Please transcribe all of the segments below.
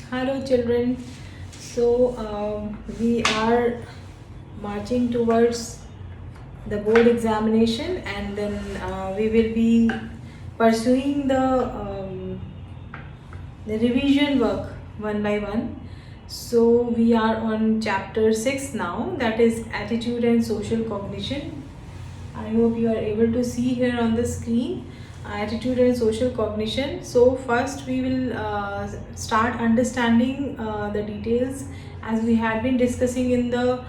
Hello, children. We are marching towards the board examination, and then we will be pursuing the revision work one by one. So, we are on chapter 6 now, that is attitude and social cognition. I hope you are able to see here on the screen attitude and social cognition. So first we will start understanding the details as we had been discussing in the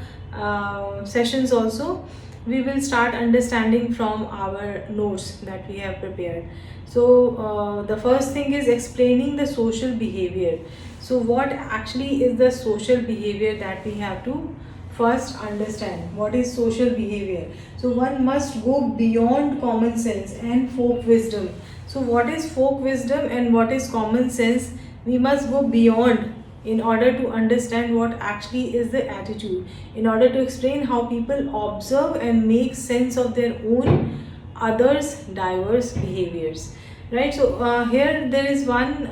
sessions also. We will start understanding from our notes that we have prepared. So the first thing is explaining the social behavior. So what actually is the social behavior that we have to first understand? What is social behavior? So one must go beyond common sense and folk wisdom. So what is folk wisdom and what is common sense? We must go beyond in order to understand what actually is the attitude, in order to explain how people observe and make sense of their own others diverse behaviors, right? So here there is one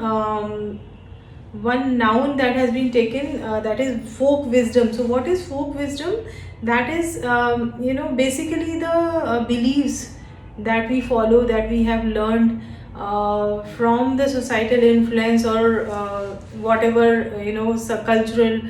noun that has been taken, that is folk wisdom. So what is folk wisdom? That is basically the beliefs that we follow, that we have learned from the societal influence or whatever cultural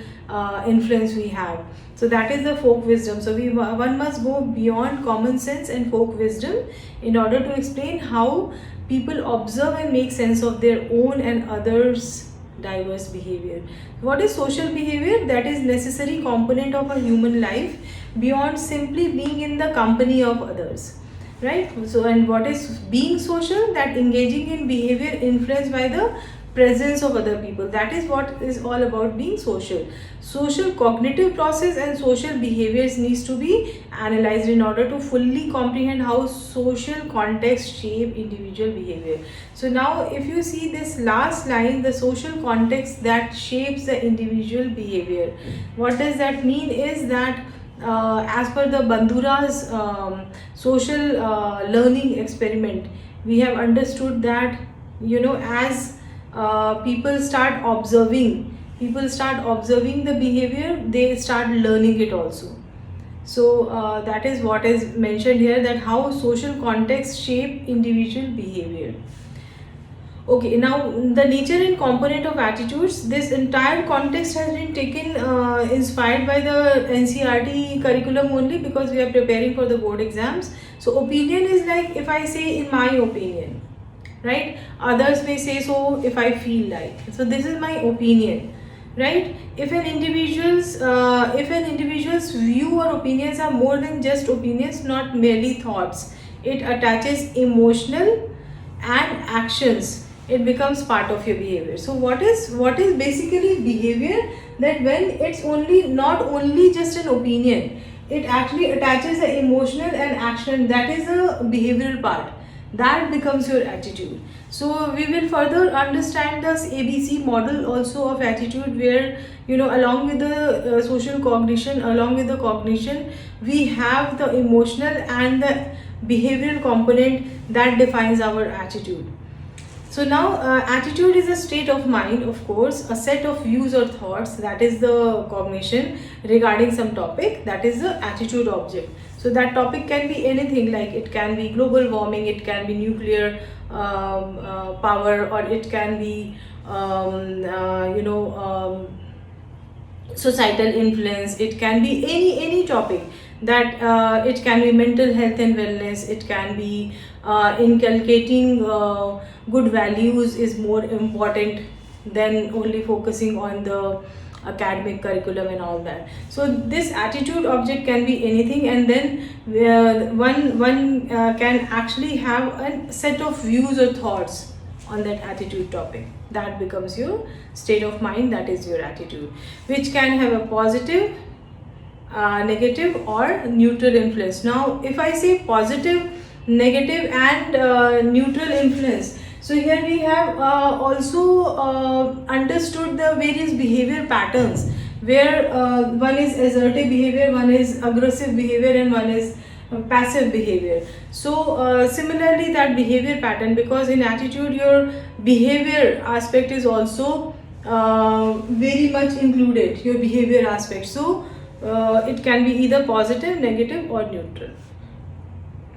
influence we have. So that is the folk wisdom. So one must go beyond common sense and folk wisdom in order to explain how people observe and make sense of their own and others diverse behavior. What is social behavior? That is necessary component of a human life beyond simply being in the company of others, right? So and what is being social? That engaging in behavior influenced by the presence of other people. That is what is all about being social. Social cognitive process and social behaviors needs to be analyzed in order to fully comprehend how social context shape individual behavior. So now if you see this last line, the social context that shapes the individual behavior, what does that mean is that as per the Bandura's social learning experiment, we have understood that as people start observing the behavior, they start learning it also. So that is what is mentioned here, that how social context shape individual behavior. Okay, now the nature and component of attitudes. This entire context has been taken, inspired by the NCERT curriculum only, because we are preparing for the board exams. So opinion is like if I say in my opinion, right? Others may say so if I feel like. So this is my opinion, right? If an individual's view or opinions are more than just opinions, not merely thoughts, it attaches emotional and actions, it becomes part of your behavior. So what is basically behavior? That when it's only not only just an opinion, it actually attaches the emotional and action, that is the behavioral part, that becomes your attitude. So we will further understand this ABC model also of attitude, where along with the social cognition, along with the cognition, we have the emotional and the behavioral component that defines our attitude. So now attitude is a state of mind, of course, a set of views or thoughts, that is the cognition regarding some topic, that is the attitude object. So that topic can be anything, like it can be global warming, it can be nuclear power, or it can be societal influence, it can be any topic, that it can be mental health and wellness, it can be inculcating good values is more important than only focusing on the academic curriculum and all that. So this attitude object can be anything, and then one can actually have a set of views or thoughts on that attitude topic, that becomes your state of mind, that is your attitude, which can have a positive, negative or neutral influence. Now if I say positive, negative and neutral influence, so here we have also understood the various behavior patterns, where one is assertive behavior, one is aggressive behavior, and one is passive behavior. So similarly that behavior pattern, because in attitude your behavior aspect is also very much included, your behavior aspect. So it can be either positive, negative, or neutral.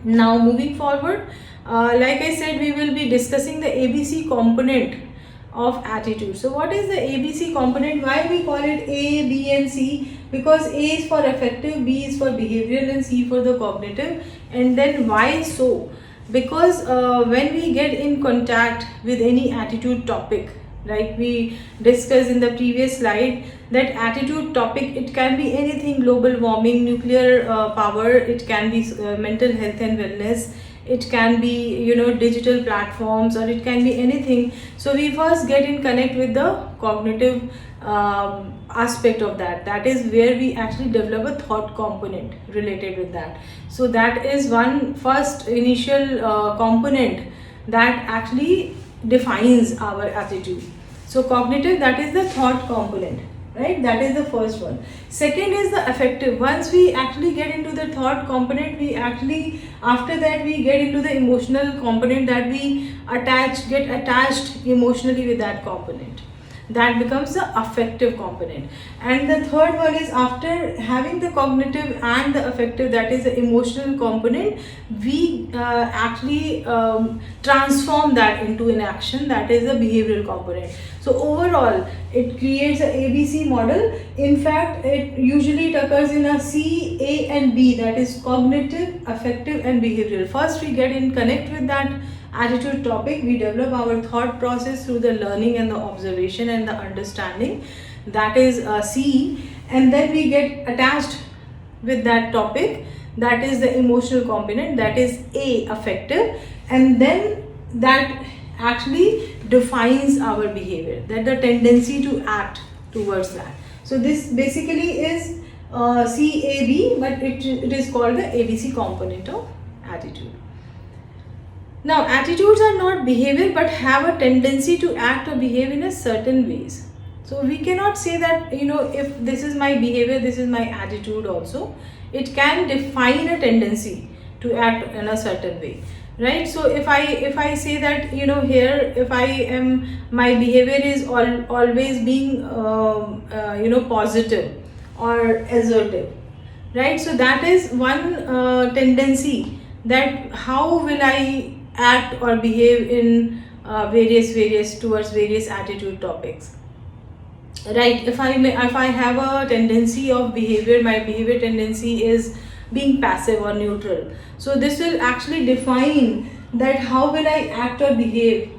Now moving forward, like I said, we will be discussing the ABC component of attitude. So what is the ABC component? Why we call it A, B and C? Because A is for affective, B is for behavioral and C for the cognitive. And then why so? Because when we get in contact with any attitude topic, like we discussed in the previous slide, that attitude topic, it can be anything: global warming, nuclear power, it can be mental health and wellness, it can be, you know, digital platforms, or it can be anything. So we first get in connect with the cognitive aspect of that. That is where we actually develop a thought component related with that. So that is one first initial component that actually defines our attitude. So cognitive, that is the thought component, right? That is the first one. Second is the affective. Once we actually get into the thought component, we actually, after that, we get into the emotional component, that we get attached emotionally with that component. That becomes the affective component. And the third one is, after having the cognitive and the affective, that is the emotional component, we actually transform that into an action, that is the behavioral component. So overall, it creates a ABC model. In fact, it usually occurs in a C, A and B, that is cognitive, affective and behavioral. First we get in connect with that attitude topic, we develop our thought process through the learning and the observation and the understanding, that is C, and then we get attached with that topic, that is the emotional component, that is A, affective, and then that actually defines our behavior, that the tendency to act towards that. So this basically is CAB, but it is called the ABC component of attitude. Now, attitudes are not behavior but have a tendency to act or behave in a certain ways. So we cannot say that, you know, if this is my behavior, this is my attitude also. It can define a tendency to act in a certain way, right? So if I say that, you know, here, if my behavior is always being you know, positive or assertive, right? So that is one tendency, that how will I act or behave in various towards various attitude topics, right? If I have a tendency of behavior, my behavior tendency is being passive or neutral, so this will actually define that how will I act or behave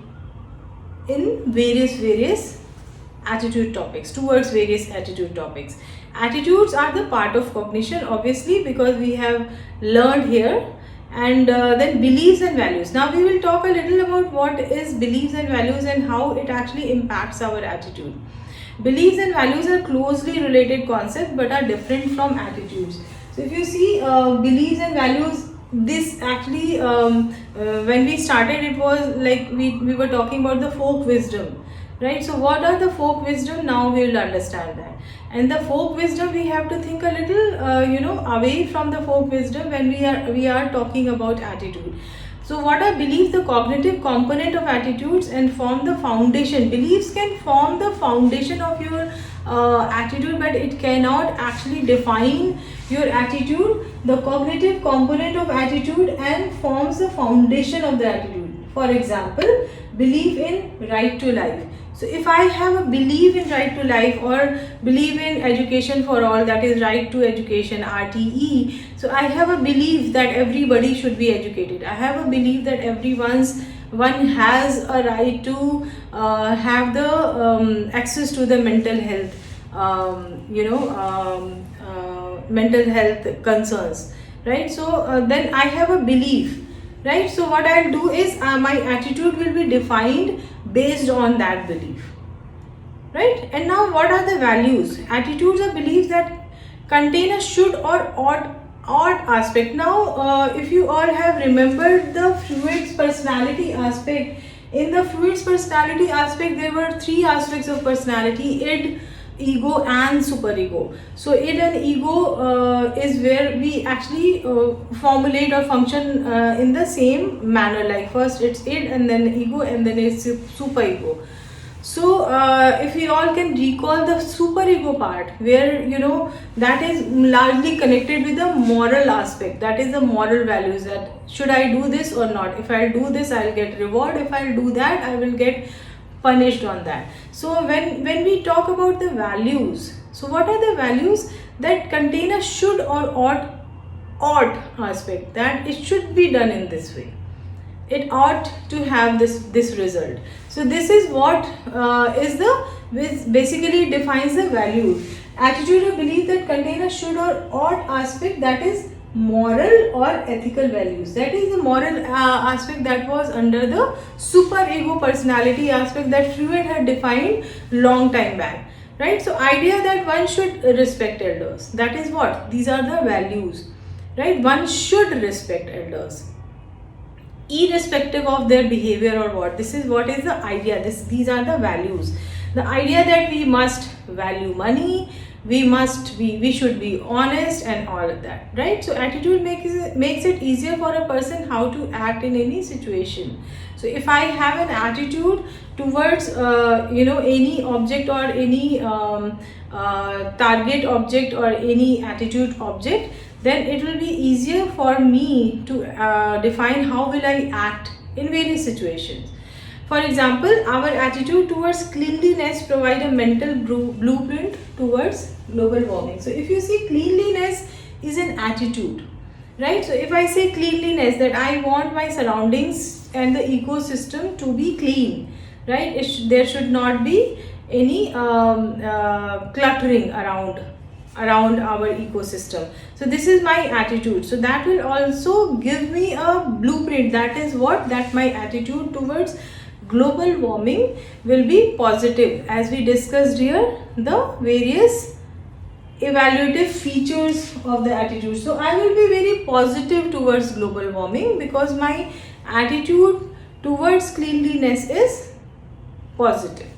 in various attitude topics, towards various attitude topics. Attitudes are the part of cognition, obviously, because we have learned here. And then beliefs and values. Now we will talk a little about what is beliefs and values and how it actually impacts our attitude. Beliefs and values are closely related concepts but are different from attitudes. So if you see beliefs and values, this actually when we started, it was like we were talking about the folk wisdom, right? So what are the folk wisdom? Now we will understand that. And the folk wisdom, we have to think a little you know, away from the folk wisdom when we are talking about attitude. So what are beliefs? The cognitive component of attitudes and form the foundation. Beliefs can form the foundation of your attitude, but it cannot actually define your attitude. The cognitive component of attitude and forms the foundation of the attitude. For example, belief in right to life. So if I have a belief in right to life, or believe in education for all, that is right to education, RTE. So I have a belief that everybody should be educated. I have a belief that one has a right to have the access to the mental health, you know, mental health concerns, right? So then I have a belief, right? So what I'll do is my attitude will be defined based on that belief, right? And now what are the values? Attitudes are beliefs that contain a should or ought aspect. Now if you all have remembered the Freud's personality aspect, in the Freud's personality aspect there were three aspects of personality: id, ego and superego. So id and ego is where we actually formulate or function in the same manner, like first it's id and then ego and then it's superego. So if we all can recall the superego part, where that is largely connected with the moral aspect, that is the moral values, that should I do this or not, if I'll do this I'll get reward, if I'll do that I will get punished on that. So when we talk about the values, so what are the values that contain a should or ought aspect, that it should be done in this way, it ought to have this result. So this is what is the basically defines the value, attitude or belief that contain a should or ought aspect, that is moral or ethical values. That is the moral aspect that was under the superego personality aspect that Freud had defined long time back, right? So idea that one should respect elders, that is what these are the values, right? One should respect elders irrespective of their behavior or what. This is what is the idea, these are the values. The idea that we must value money, we should be honest and all of that, right? So attitude makes it easier for a person how to act in any situation. So if I have an attitude towards any object or any target object or any attitude object, then it will be easier for me to define how will I act in various situations. For example, our attitude towards cleanliness provide a mental blueprint towards global warming. So if you see, cleanliness is an attitude, right? So if I say cleanliness, that I want my surroundings and the ecosystem to be clean, right? There should not be any cluttering around our ecosystem. So this is my attitude. So that will also give me a blueprint, that is what, that my attitude towards global warming will be positive. As we discussed here, the various evaluative features of the attitude. So I will be very positive towards global warming because my attitude towards cleanliness is positive,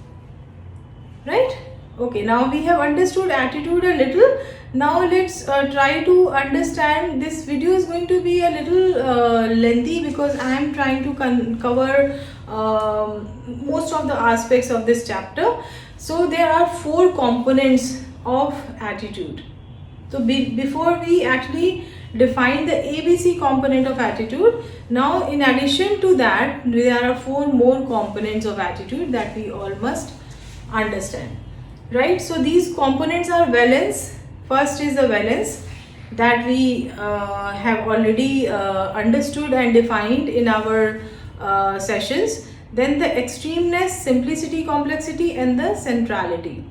right? Okay, now we have understood attitude a little. Now let's try to understand. This video is going to be a little lengthy because I am trying to cover most of the aspects of this chapter. So there are 4 components of attitude. So before we actually define the ABC component of attitude, now in addition to that, there are 4 more components of attitude that we all must understand, right? So these components are valence. First is the valence that we have already understood and defined in our sessions. Then the extremeness, simplicity, complexity, and the centrality,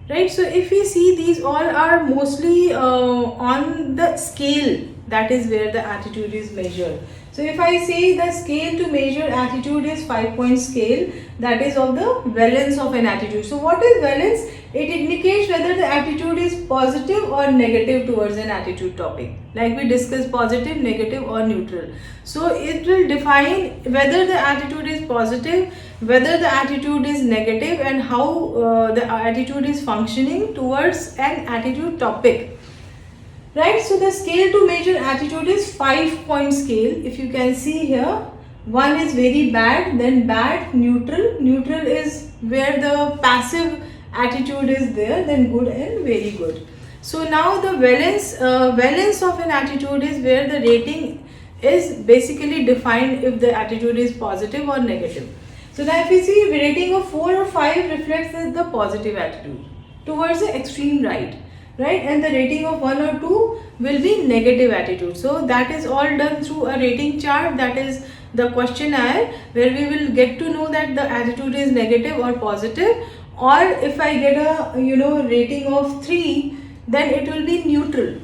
right? So if we see, these all are mostly on the scale, that is where the attitude is measured. So if I say the scale to measure attitude is 5-point scale, that is of the valence of an attitude. So what is valence? It indicates whether the attitude is positive or negative towards an attitude topic. Like we discussed, positive, negative or neutral. So it will define whether the attitude is positive, whether the attitude is negative, and how the attitude is functioning towards an attitude topic. Right, so the scale to measure attitude is 5-point scale. If you can see here, 1 is very bad, then bad, neutral. Neutral is where the passive attitude is there, then good and very good. So now the valence of an attitude is where the rating is basically defined if the attitude is positive or negative. So now if you see, rating of 4 or 5 reflects the positive attitude towards the extreme right. Right, and the rating of 1 or 2 will be negative attitude. So that is all done through a rating chart, that is the questionnaire, where we will get to know that the attitude is negative or positive. Or if I get a rating of 3, then it will be neutral.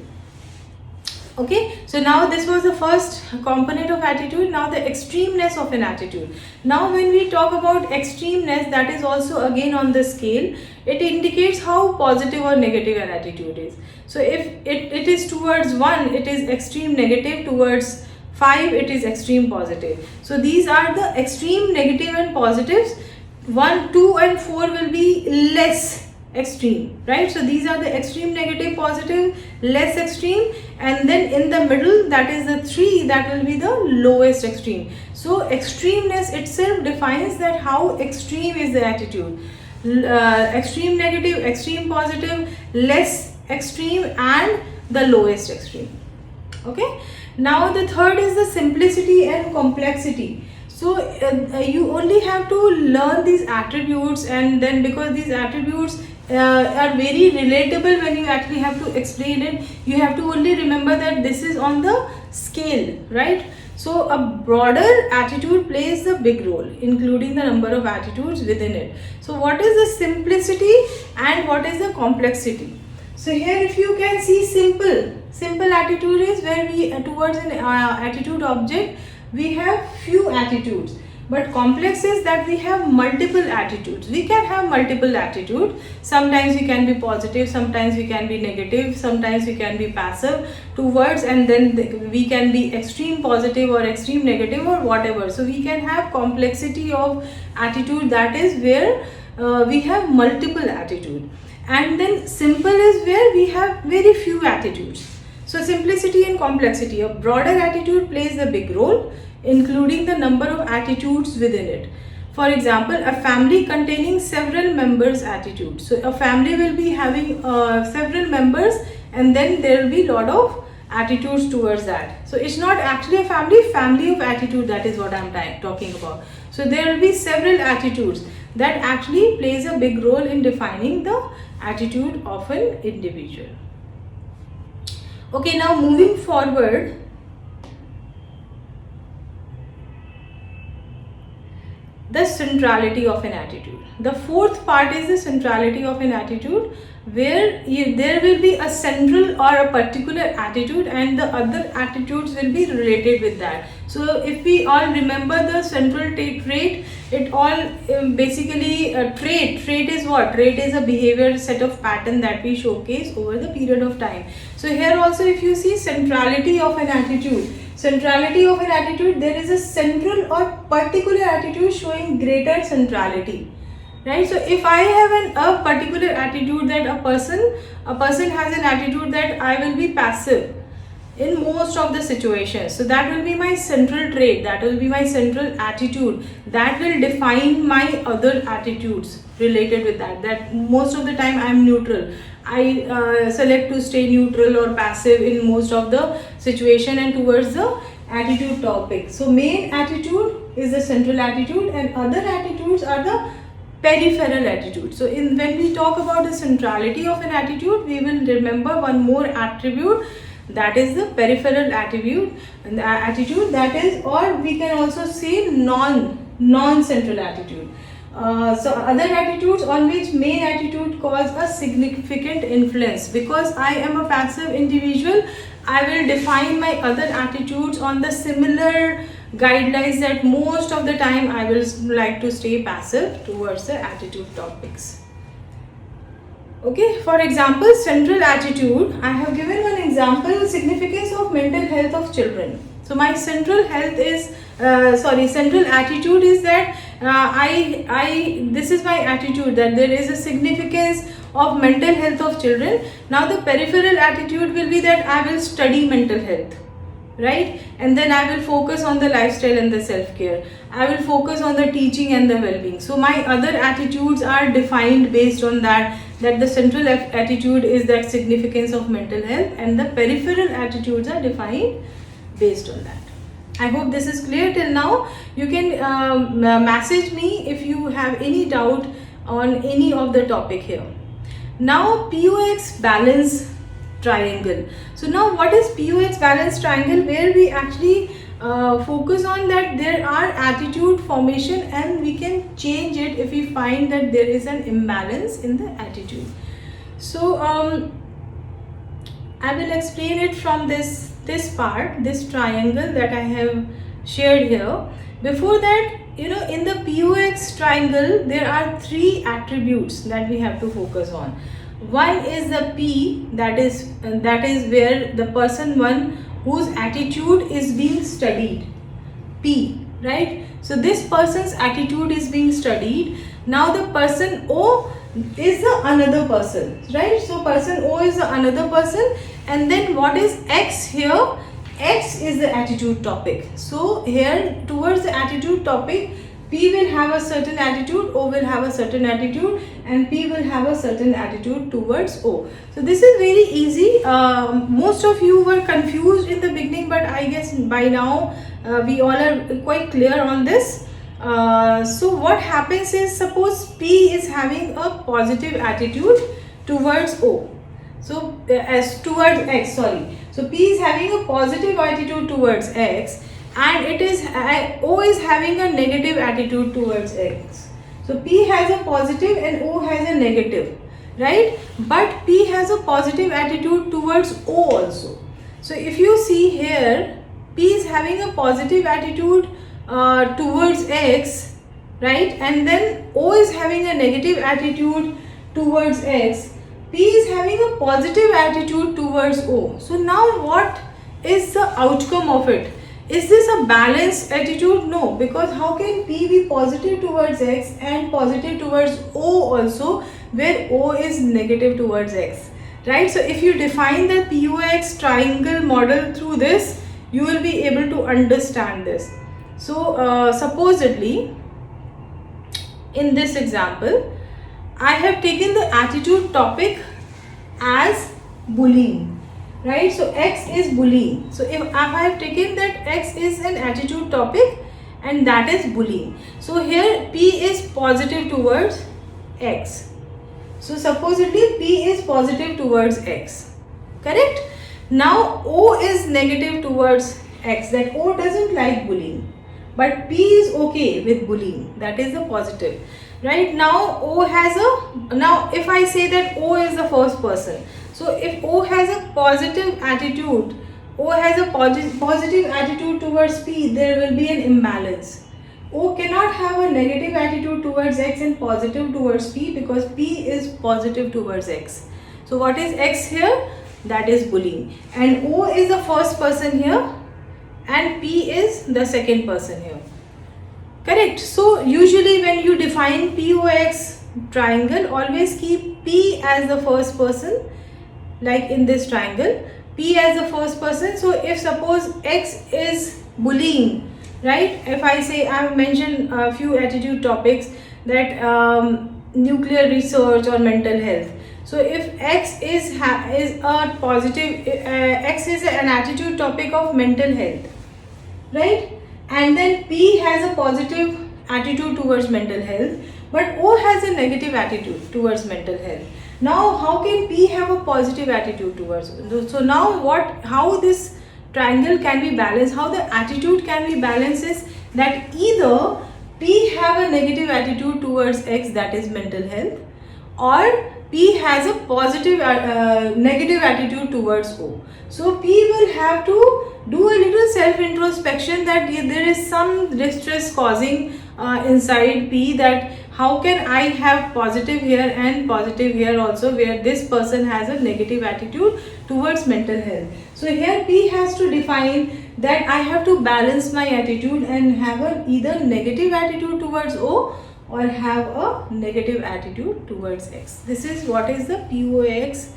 Okay, so now this was the first component of attitude. Now the extremeness of an attitude. Now when we talk about extremeness, that is also again on the scale. It indicates how positive or negative an attitude is. So if it is towards 1, it is extreme negative, towards 5, it is extreme positive. So these are the extreme negative and positives. 1, 2 and 4 will be less extreme, right? So these are the extreme, negative, positive, less extreme, and then in the middle, that is the 3, that will be the lowest extreme. So extremeness itself defines that how extreme is the attitude. Extreme negative, extreme positive, less extreme, and the lowest extreme. Okay, now the third is the simplicity and complexity. So you only have to learn these attributes, and then because these attributes are very relatable, when you actually have to explain it, you have to only remember that this is on the scale, right? So a broader attitude plays a big role, including the number of attitudes within it. So what is the simplicity and what is the complexity? So here, if you can see, simple attitude is where we towards an attitude object we have few attitudes, but complex is that we have multiple attitudes. We can have multiple attitudes. Sometimes we can be positive, sometimes we can be negative, sometimes we can be passive towards, and then we can be extreme positive or extreme negative or whatever. So we can have complexity of attitude, that is where we have multiple attitude. And then simple is where we have very few attitudes. So simplicity and complexity, a broader attitude plays a big role, including the number of attitudes within it. For example, a family containing several members' attitudes. So a family will be having several members, and then there will be a lot of attitudes towards that. So it's not actually a family of attitude, that is what I'm talking about. So there will be several attitudes that actually plays a big role in defining the attitude of an individual. Okay, now moving forward, the centrality of an attitude. The fourth part is the centrality of an attitude, where there will be a central or a particular attitude, and the other attitudes will be related with that. So if we all remember the central trait, it all basically trait is what? Trait is a behavior set of pattern that we showcase over the period of time. So here also, if you see centrality of an attitude, there is a central or particular attitude showing greater centrality, right? So if I have a particular attitude that a person has an attitude that I will be passive in most of the situations, so that will be my central trait, that will be my central attitude, that will define my other attitudes related with that most of the time I am neutral. I select to stay neutral or passive in most of the situation and towards the attitude topic. So main attitude is the central attitude, and other attitudes are the peripheral attitude. So when we talk about the centrality of an attitude, we will remember one more attribute, that is the peripheral attitude, and the attitude that is, or we can also say non-central attitude. So other attitudes on which main attitude cause a significant influence. Because I am a passive individual, I will define my other attitudes on the similar guidelines, that most of the time I will like to stay passive towards the attitude topics. Okay, for example, central attitude, I have given one example, significance of mental health of children. So my central attitude is that this is my attitude, that there is a significance of mental health of children. Now the peripheral attitude will be that I will study mental health, right? And then I will focus on the lifestyle and the self-care. I will focus on the teaching and the well-being. So my other attitudes are defined based on that the central attitude is that significance of mental health, and the peripheral attitudes are defined based on that. I hope this is clear till now. You can message me if you have any doubt on any of the topic here. Now POX balance triangle. So now what is POX balance triangle? Where we actually focus on that there are attitude formation, and we can change it if we find that there is an imbalance in the attitude. So I will explain it from this part, this triangle that I have shared here. Before that, in the POX triangle there are three attributes that we have to focus on. One is the P, that is where the person one whose attitude is being studied, P, right? So this person's attitude is being studied. Now the person O, is the another person, right? So person O is the another person, and then what is X here? X is the attitude topic. So here towards the attitude topic, P will have a certain attitude, O will have a certain attitude, and P will have a certain attitude towards O. So this is very easy. Most of you were confused in the beginning, but I guess by now we all are quite clear on this. So what happens is, suppose P is having a positive attitude towards O. So as towards X, sorry. So P is having a positive attitude towards X, and it is O is having a negative attitude towards X. So P has a positive and O has a negative, right? But P has a positive attitude towards O also. So if you see here, P is having a positive attitude towards X, right? And then O is having a negative attitude towards X. P is having a positive attitude towards O. So now what is the outcome of it? Is this a balanced attitude? No, because how can P be positive towards X and positive towards O also, where O is negative towards X, right? So if you define the POX triangle model through this, you will be able to understand this. So supposedly in this example, I have taken the attitude topic as bullying, right? So X is bullying. So if I have taken that X is an attitude topic and that is bullying. So here P is positive towards X. So supposedly P is positive towards X, correct? Now O is negative towards X, that O doesn't like bullying, but P is okay with bullying, that is the positive. Right now O has a, now if I say that O is the first person, so if O has a positive attitude, O has a positive attitude towards P, there will be an imbalance. O cannot have a negative attitude towards X and positive towards P, because P is positive towards X. So what is X here? That is bullying, and O is the first person here and P is the second person here. Correct. So usually when you define POX triangle, always keep P as the first person, like in this triangle, P as the first person. So if suppose X is bullying, right? If I say, I have mentioned a few attitude topics, that nuclear research or mental health. So if X is a positive, X is an attitude topic of mental health, right? And then P has a positive attitude towards mental health, but O has a negative attitude towards mental health. Now how can P have a positive attitude towards O? So now how this triangle can be balanced, how the attitude can be balanced, is that either P have a negative attitude towards X, that is mental health, or P has a positive negative attitude towards O. So P will have to do a little self introspection, that there is some distress causing inside P, that how can I have positive here and positive here also, where this person has a negative attitude towards mental health. So here P has to define that I have to balance my attitude and have a either negative attitude towards O or have a negative attitude towards X. This is what is the POX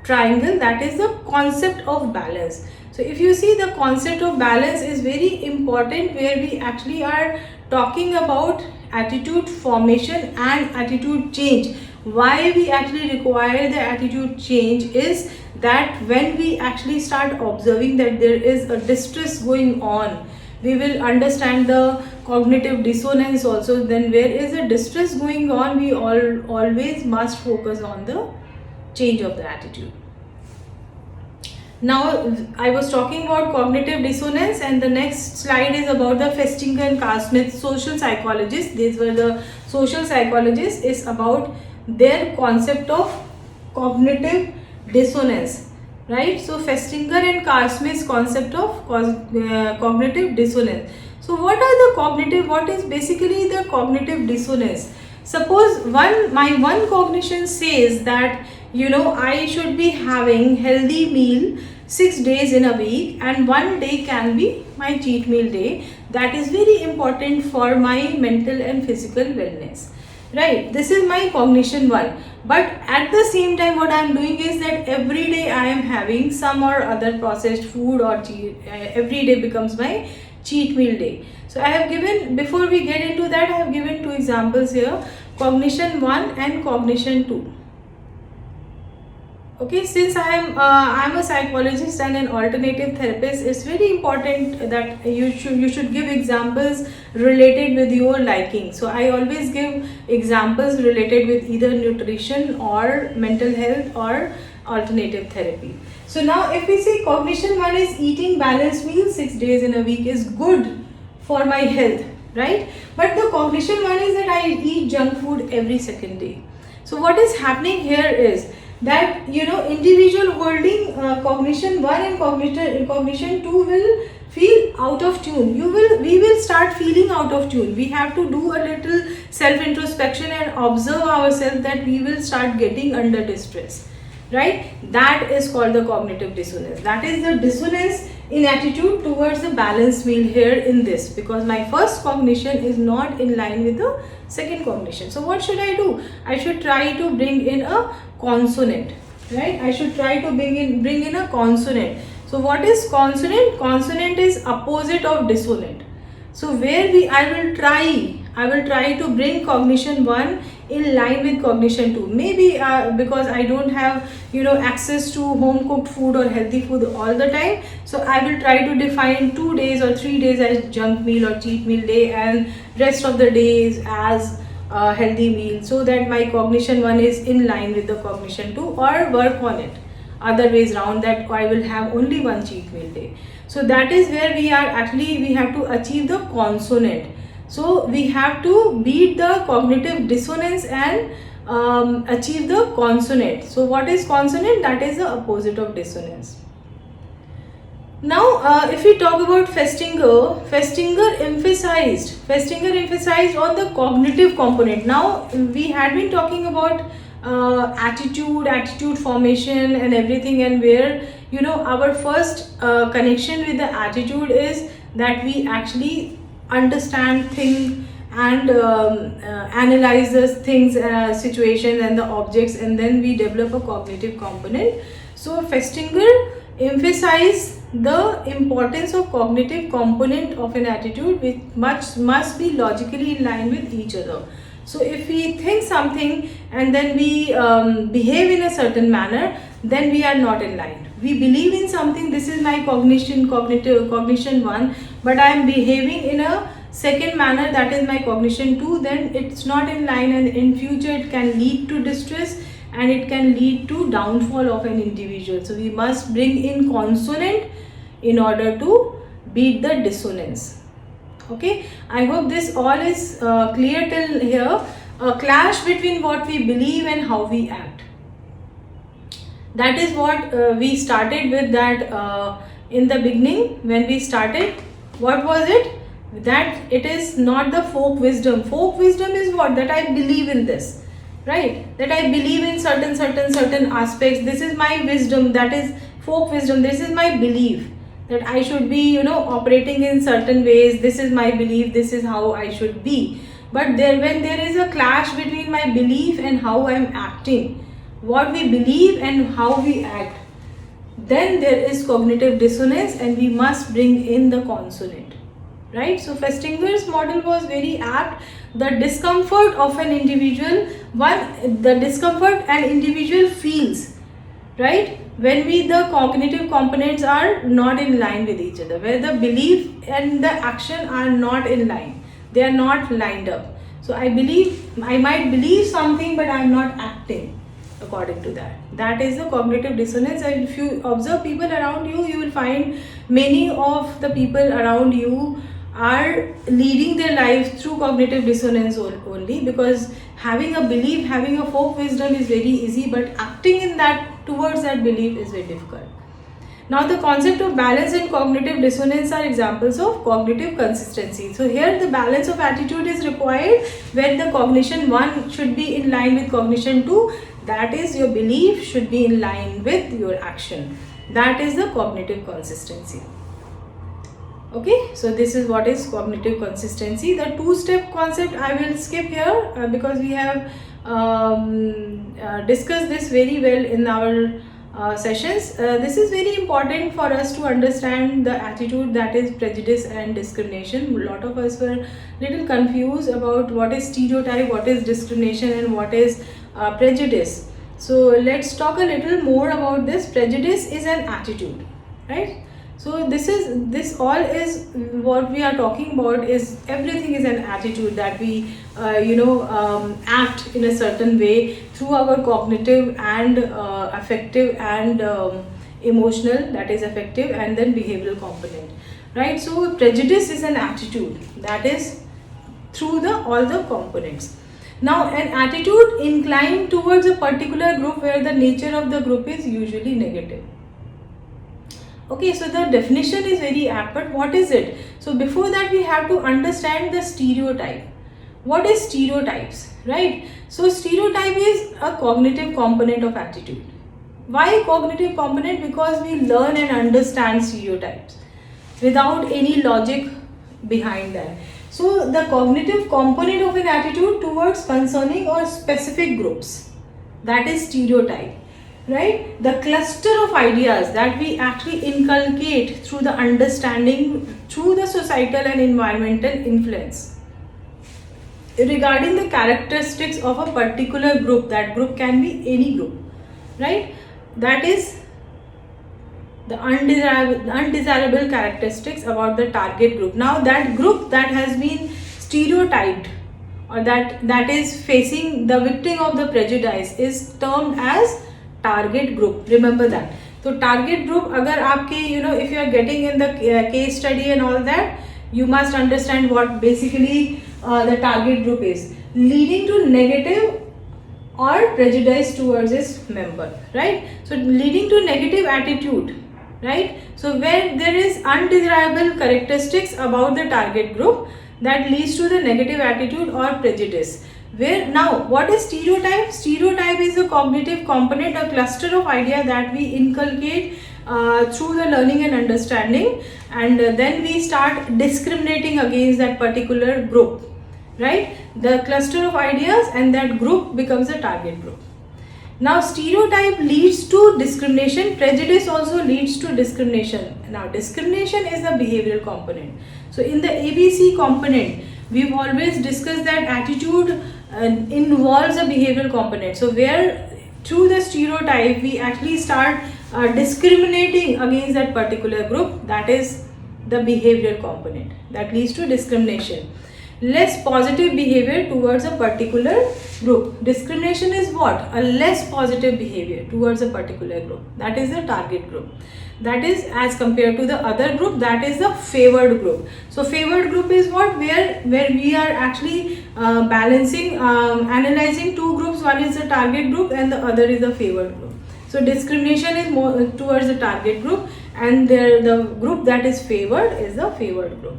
triangle, that is the concept of balance. So if you see, the concept of balance is very important, where we actually are talking about attitude formation and attitude change. Why we actually require the attitude change is that when we actually start observing that there is a distress going on, we will understand the cognitive dissonance also. Then where is a distress going on, we always must focus on the change of the attitude. Now I was talking about cognitive dissonance, and the next slide is about the Festinger and Carl Smith, social psychologists. These were the social psychologists, is about their concept of cognitive dissonance, right? So Festinger and Carl Smith's concept of cognitive dissonance. So what is basically the cognitive dissonance? Suppose my one cognition says that, I should be having healthy meal 6 days in a week, and one day can be my cheat meal day. That is very important for my mental and physical wellness, right? This is my cognition 1. But at the same time, what I am doing is that every day I am having some or other processed food, or every day becomes my cheat meal day. So I have given, before we get into that, I have given two examples here, cognition 1 and cognition 2. Okay, since I'm a psychologist and an alternative therapist, it's very important that you should give examples related with your liking. So I always give examples related with either nutrition or mental health or alternative therapy. So now if we say cognition 1 is eating balanced meals 6 days in a week is good for my health, right? But the cognition 1 is that I eat junk food every second day. So what is happening here is that individual holding cognition 1 and cognition 2 will feel out of tune. We will start feeling out of tune. We have to do a little self introspection and observe ourselves, that we will start getting under distress, right? That is called the cognitive dissonance. That is the dissonance in attitude towards the balanced meal here in this, because my first cognition is not in line with the second cognition. So what should I do? I should try to bring in a consonant, right? I should try to bring in a consonant. So what is consonant? Consonant is opposite of dissonant. So where I will try to bring cognition 1 in line with cognition 2. Maybe because I don't have access to home cooked food or healthy food all the time, so I will try to define 2 days or 3 days as junk meal or cheat meal day, and rest of the days as healthy meal, so that my cognition 1 is in line with the cognition 2, or work on it other ways round, that I will have only one cheat meal day. So that is where we have to achieve the consonant. So we have to beat the cognitive dissonance and achieve the consonant. So what is consonant? That is the opposite of dissonance. Now, if we talk about Festinger emphasized on the cognitive component. Now, we had been talking about attitude formation and everything, and where our first connection with the attitude is that we actually understand things and analyze those things, situations and the objects, and then we develop a cognitive component. So Festinger emphasized the importance of cognitive component of an attitude, which must be logically in line with each other. So if we think something and then we behave in a certain manner, then we are not in line. We believe in something, this is my cognition 1, but I am behaving in a second manner, that is my cognition 2, then it's not in line, and in future it can lead to distress and it can lead to downfall of an individual. So we must bring in consonant in order to beat the dissonance. Okay, I hope this all is clear till here. A clash between what we believe and how we act. That is what we started with, that in the beginning when we started, what was it? That it is not the folk wisdom. Folk wisdom is what? That I believe in this, right? That I believe in certain aspects. This is my wisdom. That is folk wisdom. This is my belief, that I should be operating in certain ways. This is my belief, this is how I should be. But when there is a clash between my belief and how I am acting, what we believe and how we act, then there is cognitive dissonance, and we must bring in the consonant, right? So Festinger's model was very apt. The discomfort of an individual, the discomfort an individual feels, right, when the cognitive components are not in line with each other, where the belief and the action are not in line, they are not lined up. So I might believe something, but I am not acting according to that. That is the cognitive dissonance. And if you observe people around you, you will find many of the people around you are leading their lives through cognitive dissonance only, because having a belief, having a folk wisdom is very easy, but acting in that towards that belief is very difficult. Now the concept of balance and cognitive dissonance are examples of cognitive consistency. So here the balance of attitude is required, where the cognition 1 should be in line with cognition 2, that is your belief should be in line with your action. That is the cognitive consistency. Okay, so this is what is cognitive consistency. The two-step concept I will skip here because we have discussed this very well in our sessions. This is very important for us to understand the attitude that is prejudice and discrimination. A lot of us were little confused about what is stereotype, what is discrimination, and what is prejudice. So let's talk a little more about this. Prejudice is an attitude, right? So this all is what we are talking about. Is everything is an attitude that we act in a certain way through our cognitive and affective and emotional, that is affective, and then behavioral component, right? So prejudice is an attitude that is through the all the components. Now, an attitude inclined towards a particular group where the nature of the group is usually negative. Okay, so the definition is very apt, but what is it? So before that we have to understand the stereotype. What is stereotypes, right? So stereotype is a cognitive component of attitude. Why cognitive component? Because we learn and understand stereotypes without any logic behind that. So the cognitive component of an attitude towards concerning or specific groups, that is stereotype, right? The cluster of ideas that we actually inculcate through the understanding through the societal and environmental influence regarding the characteristics of a particular group. That group can be any group, right? That is the undesirable characteristics about the target group. Now that group that has been stereotyped or that is facing the victim of the prejudice is termed as target group. Remember that. So target group, agar aapke, if you are getting in the case study and all that, you must understand what basically the target group is, leading to negative or prejudice towards its member, right? So leading to negative attitude, right? So where there is undesirable characteristics about the target group that leads to the negative attitude or prejudice. Where now, what is stereotype? Stereotype is a cognitive component, a cluster of idea that we inculcate through the learning and understanding, and then we start discriminating against that particular group, right? The cluster of ideas and that group becomes a target group. Now stereotype leads to discrimination, prejudice also leads to discrimination. Now discrimination is the behavioral component. So in the ABC component, we've always discussed that attitude involves a behavioral component. So where through the stereotype we actually start discriminating against that particular group, that is the behavioral component that leads to discrimination. Less positive behavior towards a particular group. Discrimination is what? A less positive behavior towards a particular group. That is the target group. That is as compared to the other group, that is the favored group. So favored group is what? Where we are actually balancing, analyzing two groups. One is the target group and the other is the favored group. So discrimination is more towards the target group, and the group that is favored is the favored group.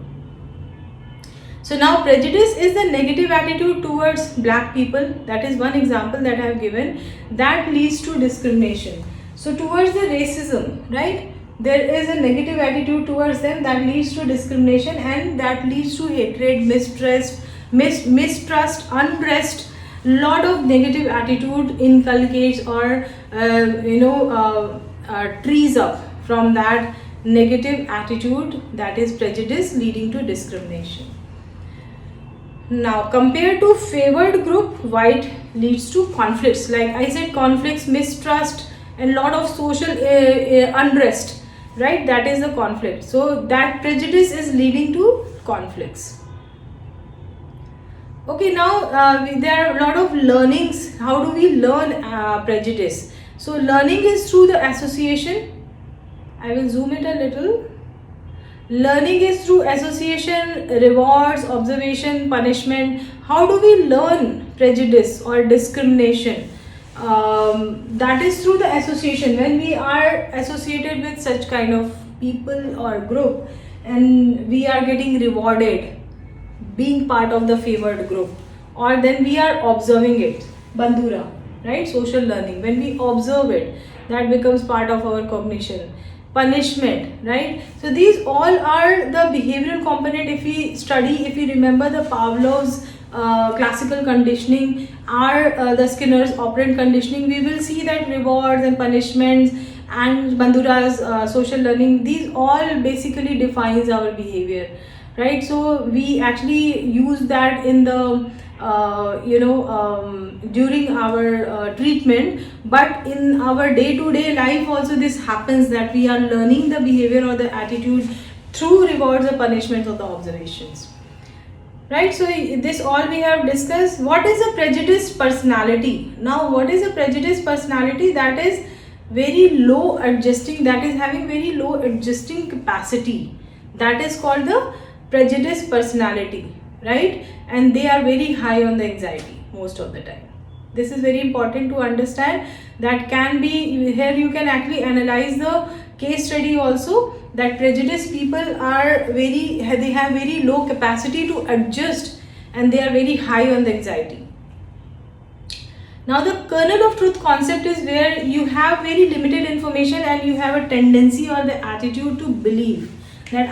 So now prejudice is the negative attitude towards black people. That is one example that I have given, that leads to discrimination. So towards the racism, right, there is a negative attitude towards them that leads to discrimination, and that leads to hatred, mistrust, unrest. Lot of negative attitude inculcates or trees up from that negative attitude, that is prejudice, leading to discrimination. Now compared to favored group, white leads to conflicts. Like I said, conflicts, mistrust, and lot of social unrest, right? That is the conflict. So that prejudice is leading to conflicts. Okay, now there are a lot of learnings. How do we learn prejudice? So learning is through the association. I will zoom it a little. Learning is through association, rewards, observation, punishment. How do we learn prejudice or discrimination? That is through the association. When we are associated with such kind of people or group, and we are getting rewarded being part of the favored group, or then we are observing it, bandura, right? Social learning. When we observe it, that becomes part of our cognition. punishment, right? So these all are the behavioral component. If we remember the Pavlov's classical conditioning, or the Skinner's operant conditioning, we will see that rewards and punishments and Bandura's social learning, these all basically defines our behavior, right? So we actually use that in the during our treatment, but in our day-to-day life also this happens, that we are learning the behavior or the attitude through rewards or punishments of the observations, right? So this all we have discussed. What is a prejudiced personality? Now, what is a prejudiced personality? That is very low adjusting, that is having very low adjusting capacity, that is called the prejudiced personality, right? And they are very high on the anxiety most of the time. This is very important to understand. That can be, here you can actually analyze the case study also, that prejudiced people are they have very low capacity to adjust, and they are very high on the anxiety. Now, the kernel of truth concept is where you have very limited information and you have a tendency or the attitude to believe that